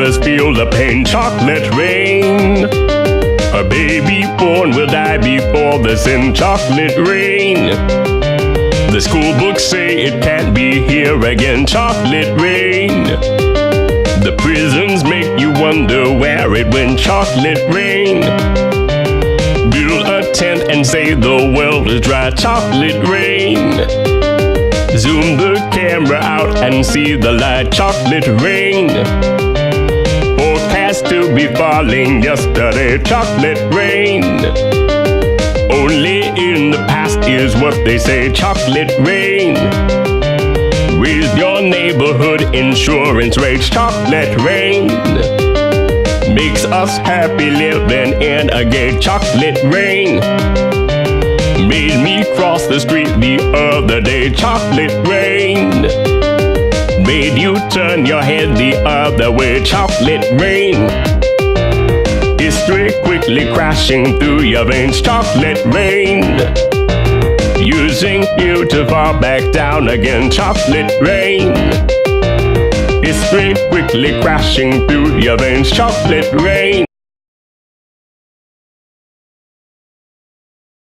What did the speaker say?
others feel the pain. Chocolate rain. A baby born will die before the sin. Chocolate rain. The school books say it can't be here again. Chocolate rain. The prisons make you wonder where it went. Chocolate rain. Build a tent and say the world is dry. Chocolate rain. Zoom the camera out and see the light. Chocolate rain. Forecast to be falling yesterday. Chocolate rain. Only in the past is what they say. Chocolate rain. Raise your neighborhood insurance rates. Chocolate rain. Makes us happy living in a gate. Chocolate rain. Made me cross the street the other day. Chocolate rain. Made you turn your head the other way. Chocolate rain. History quickly crashing through your veins. Chocolate rain. Using you to fall back down again. Chocolate rain. History quickly crashing through your veins. Chocolate rain.